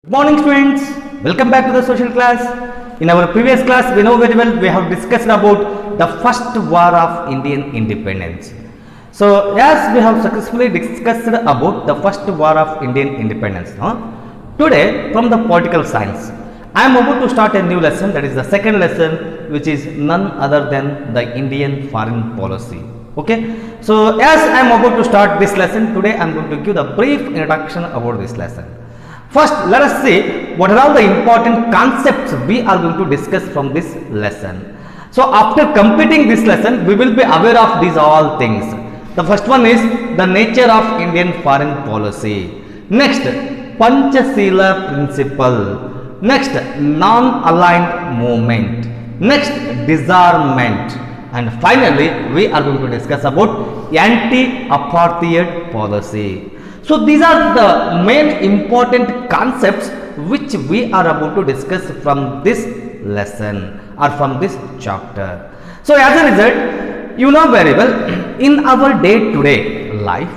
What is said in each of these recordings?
Good morning students, welcome back to the social class. In our previous class we know very well we have discussed about the first war of Indian independence. So as we have successfully discussed about the first war of Indian independence, today from the political science I am about to start a new lesson, that is the second lesson, which is none other than the Indian foreign policy. Okay, so as I am about to start this lesson today, I am going to give the brief introduction about this lesson. First, let us see what are all the important concepts we are going to discuss from this lesson. So after completing this lesson, we will be aware of these all things. The first one is the nature of Indian foreign policy. Next, Panchasila principle. Next, non-aligned movement. Next, disarmament. And finally, we are going to discuss about anti-apartheid policy. So these are the main important concepts which we are about to discuss from this lesson or from this chapter. So as a result, you know very well, in our day-to-day life,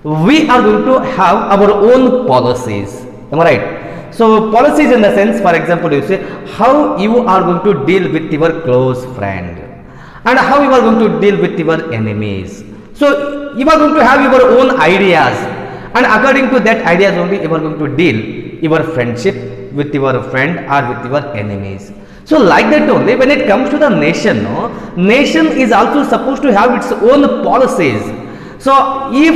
we are going to have our own policies. Am I right? So policies in the sense, for example, you say how you are going to deal with your close friend and how you are going to deal with your enemies. So you are going to have your own ideas. And according to that ideas only you are going to deal your friendship with your friend or with your enemies. So like that only when it comes to the nation, nation is also supposed to have its own policies. So if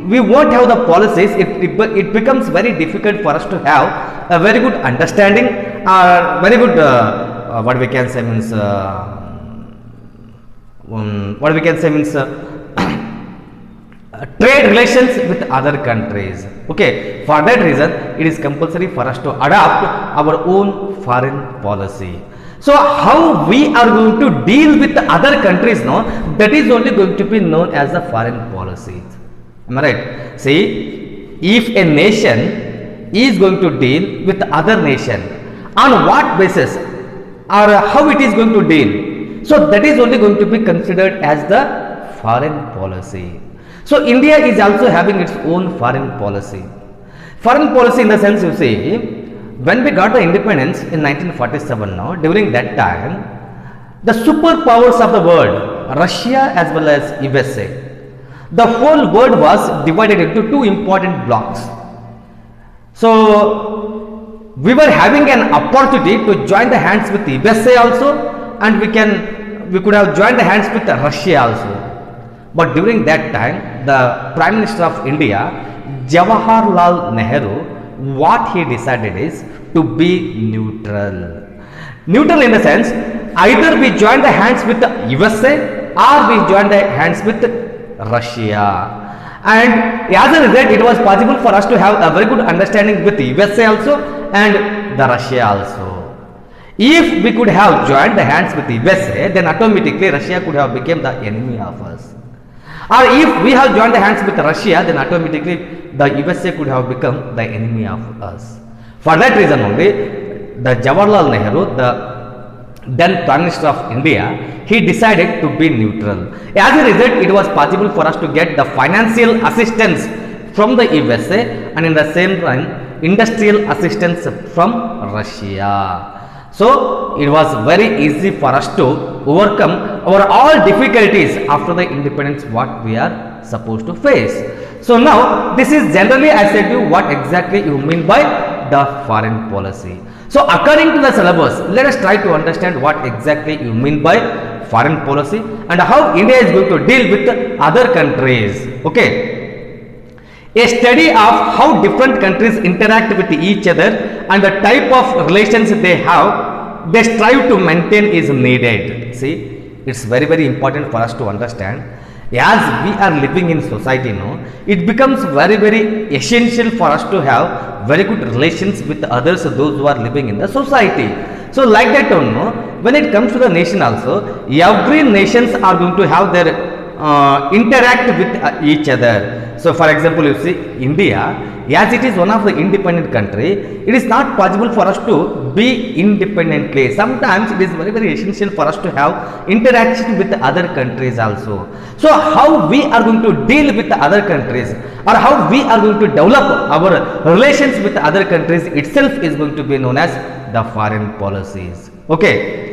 we won't have the policies, it becomes very difficult for us to have a very good understanding or very good what we can say means trade relations with other countries. Okay, for that reason it is compulsory for us to adopt our own foreign policy. So how we are going to deal with the other countries, that is only going to be known as the foreign policies. Am I right? See, if a nation is going to deal with other nation, on what basis or how it is going to deal, so that is only going to be considered as the foreign policy. So India is also having its own foreign policy. Foreign policy in the sense, you see, when we got the independence in 1947 during that time, the superpowers of the world, Russia as well as USA, the whole world was divided into two important blocks. So we were having an opportunity to join the hands with USA also, and we could have joined the hands with Russia also. But during that time, the Prime Minister of India, Jawaharlal Nehru, what he decided is to be neutral. Neutral in the sense, either we join the hands with the USA or we join the hands with Russia. And as a result, it was possible for us to have a very good understanding with the USA also and the Russia also. If we could have joined the hands with the USA, then automatically Russia could have become the enemy of us. Or if we have joined the hands with Russia, then automatically the USA could have become the enemy of us. For that reason only, the Jawaharlal Nehru, the then Prime Minister of India, he decided to be neutral. As a result, it was possible for us to get the financial assistance from the USA and in the same time industrial assistance from Russia. So it was very easy for us to overcome our all difficulties after the independence what we are supposed to face. So now this is generally I said you what exactly you mean by the foreign policy. So according to the syllabus, let us try to understand what exactly you mean by foreign policy and how India is going to deal with other countries. Okay. A study of how different countries interact with each other and the type of relations they strive to maintain is needed. See, it's very very important for us to understand. As we are living in society, it becomes very very essential for us to have very good relations with others, those who are living in the society. So like that, when it comes to the nation also, every nations are going to have their interact with each other. So for example, you see India, as it is one of the independent country, it is not possible for us to be independently. Sometimes it is very, very essential for us to have interaction with other countries also. So how we are going to deal with the other countries, or how we are going to develop our relations with other countries itself is going to be known as the foreign policies. Okay.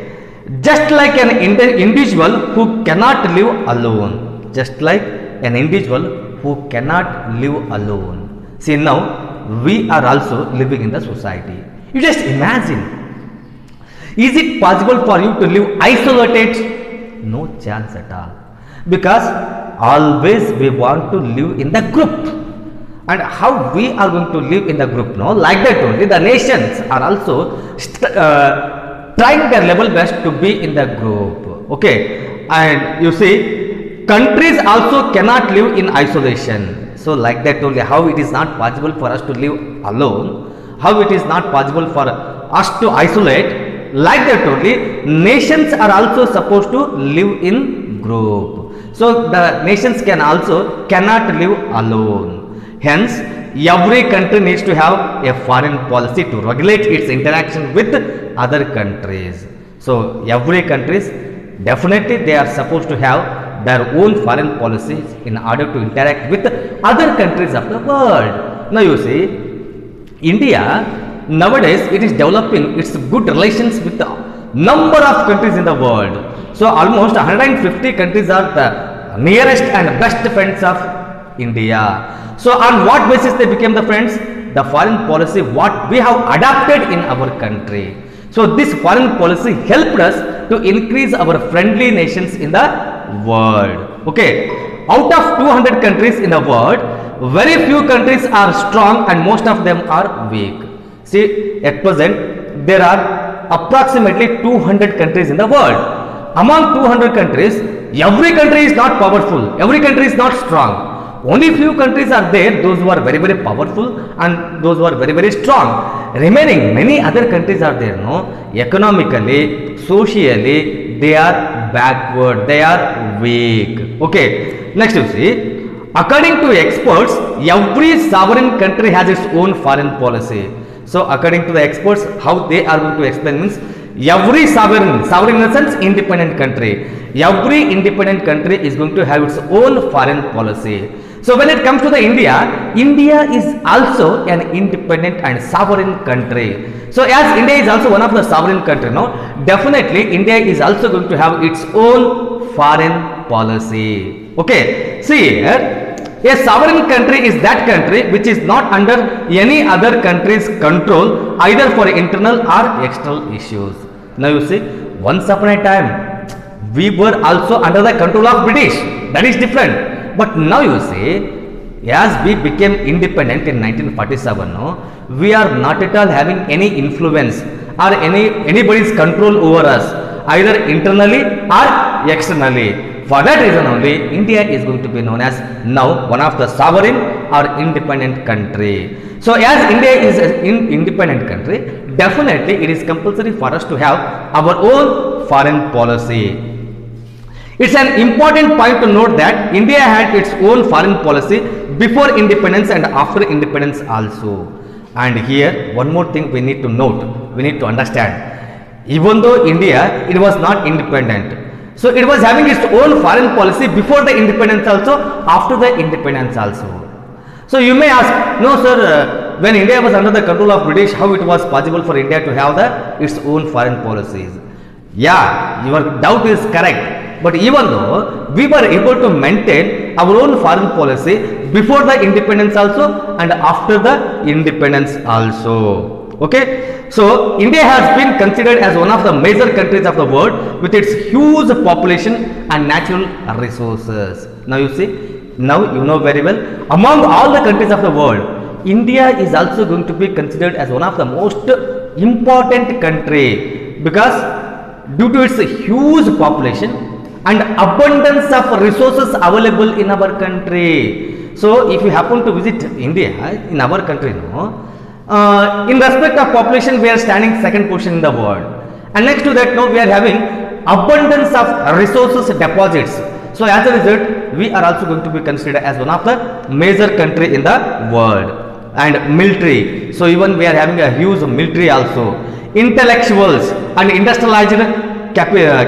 Just like an individual who cannot live alone. Just like an individual who cannot live alone. See, now we are also living in the society. You just imagine. Is it possible for you to live isolated? No chance at all. Because always we want to live in the group. And how we are going to live in the group? No, like that only the nations are also trying their level best to be in the group. Okay, and you see, countries also cannot live in isolation. So like that only, how it is not possible for us to live alone, how it is not possible for us to isolate, like that only nations are also supposed to live in group. So the nations cannot live alone. Hence, every country needs to have a foreign policy to regulate its interaction with other countries. So every countries definitely they are supposed to have their own foreign policies in order to interact with other countries of the world. Now you see, India nowadays it is developing its good relations with the number of countries in the world. So almost 150 countries are the nearest and best friends of India. So on what basis they became the friends? The foreign policy what we have adopted in our country. So this foreign policy helped us to increase our friendly nations in the world. Okay, out of 200 countries in the world, very few countries are strong and most of them are weak. See, at present there are approximately 200 countries in the world. Among 200 countries, every country is not powerful, every country is not strong. Only few countries are there, those who are very, very powerful and those who are very, very strong. Remaining many other countries are there, no? Economically, socially, they are backward, they are weak. Okay, next you see, according to experts, every sovereign country has its own foreign policy. So according to the experts, how they are going to explain means, every sovereign in the sense independent country, every independent country is going to have its own foreign policy. So when it comes to the India is also an independent and sovereign country. So as India is also one of the sovereign country, no, definitely India is also going to have its own foreign policy. Okay, see here, a sovereign country is that country which is not under any other country's control either for internal or external issues. Now you see, once upon a time we were also under the control of British, that is different. But now you see, as we became independent in 1947, no, we are not at all having any influence or anybody's control over us either internally or externally. For that reason only, India is going to be known as now one of the sovereign or independent country. So as India is an independent country, definitely it is compulsory for us to have our own foreign policy. It's an important point to note that India had its own foreign policy before independence and after independence also. And here one more thing we need to note, we need to understand. Even though India, it was not independent, so it was having its own foreign policy before the independence also, after the independence also. So you may ask, no sir, when India was under the control of British, how it was possible for India to have its own foreign policies? Yeah, your doubt is correct. But even though we were able to maintain our own foreign policy before the independence also and after the independence also. Okay, so India has been considered as one of the major countries of the world with its huge population and natural resources. Now you see, now you know very well, among all the countries of the world, India is also going to be considered as one of the most important country because due to its huge population and abundance of resources available in our country. So if you happen to visit India in our country, no, in respect of population we are standing second position in the world, and next to that, no, we are having abundance of resources deposits. So as a result, we are also going to be considered as one of the major country in the world. And military, so even we are having a huge military also. Intellectuals and industrialized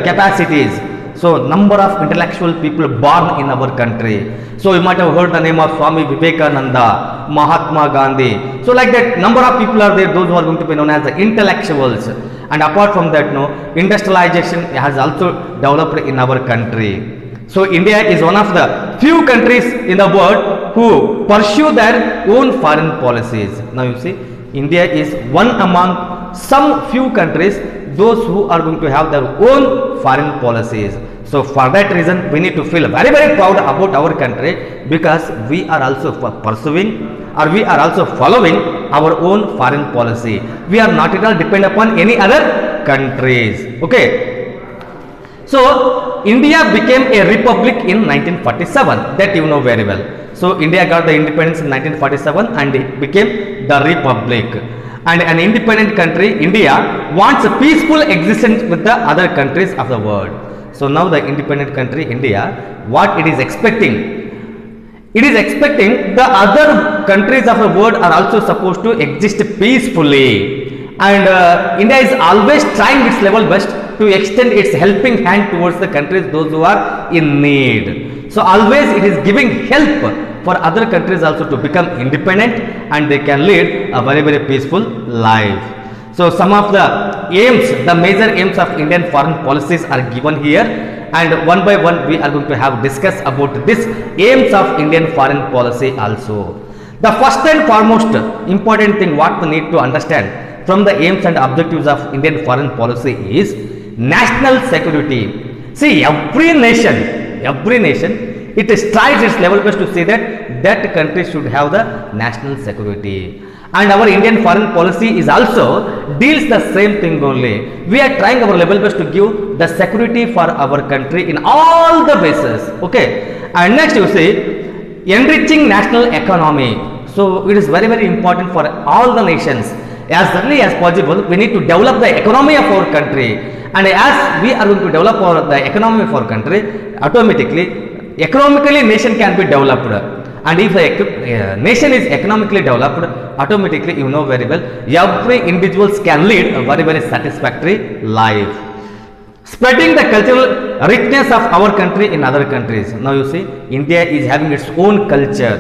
capacities, so number of intellectual people born in our country. So you might have heard the name of Swami Vivekananda, Mahatma Gandhi. So like that, number of people are there, those who are going to be known as the intellectuals. And apart from that, no, industrialization has also developed in our country. So India is one of the few countries in the world who pursue their own foreign policies. Now you see, India is one among some few countries, those who are going to have their own foreign policies. So for that reason, we need to feel very, very proud about our country, because we are also pursuing, or we are also following our own foreign policy. We are not at all dependent upon any other countries. Okay. So India became a republic in 1947, that you know very well. So India got the independence in 1947 and it became the republic. And an independent country, India, wants a peaceful existence with the other countries of the world. So now the independent country, India, what it is expecting? It is expecting the other countries of the world are also supposed to exist peacefully. And India is always trying its level best to extend its helping hand towards the countries, those who are in need. So always it is giving help for other countries also to become independent, and they can lead a very, very peaceful life. So some of the aims, the major aims of Indian foreign policies are given here, and one by one we are going to have discuss about this aims of Indian foreign policy also. The first and foremost important thing what we need to understand from the aims and objectives of Indian foreign policy is national security. See, every nation, it strives its level best to say that that country should have the national security. And our Indian foreign policy is also deals the same thing only. We are trying our level best to give the security for our country in all the bases. Okay. And next you see, enriching national economy. So it is very, very important for all the nations. As early as possible, we need to develop the economy of our country. And as we are going to develop the economy of our country, automatically, economically nation can be developed. And if a nation is economically developed, automatically you know very well, every individuals can lead a very, very satisfactory life. Spreading the cultural richness of our country in other countries. Now you see, India is having its own culture,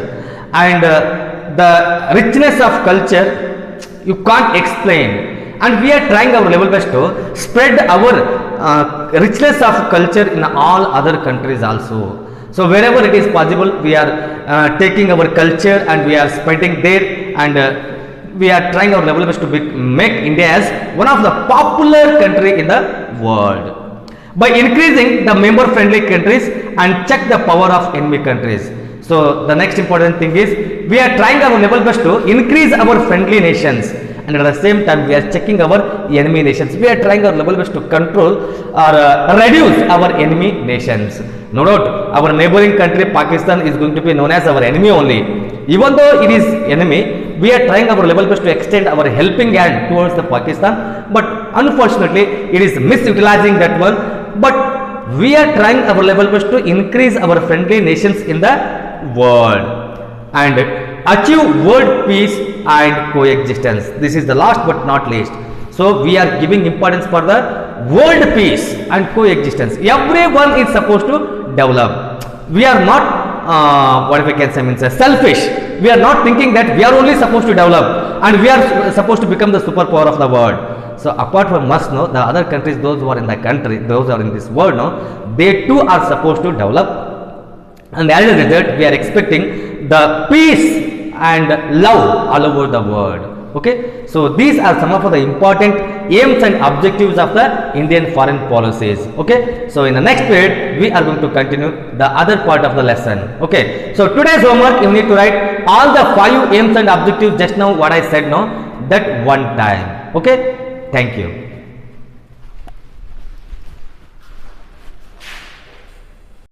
and the richness of culture you can't explain. And we are trying our level best to spread our richness of culture in all other countries also. So wherever it is possible, we are taking our culture and we are spreading there, and we are trying our level best to make India as one of the popular country in the world by increasing the member friendly countries and check the power of enemy countries. So the next important thing is, we are trying our level best to increase our friendly nations, and at the same time we are checking our enemy nations. We are trying our level best to control or reduce our enemy nations. No doubt, our neighboring country Pakistan is going to be known as our enemy only. Even though it is enemy, we are trying our level best to extend our helping hand towards the Pakistan, but unfortunately it is misutilizing that one. But we are trying our level best to increase our friendly nations in the world and achieve world peace and coexistence. This is the last but not least. So we are giving importance for the world peace and coexistence. Everyone is supposed to develop. We are not what we can say means selfish. We are not thinking that we are only supposed to develop and we are supposed to become the superpower of the world. So apart from us, no, the other countries, those who are in the country, those who are in this world, no, they too are supposed to develop. And as a result, we are expecting the peace and love all over the world. Okay, so these are some of the important aims and objectives of the Indian foreign policies. Okay, so in the next period we are going to continue the other part of the lesson. Okay, so today's homework, you need to write all the 5 aims and objectives just now what I said, no, that one time. Okay, thank you.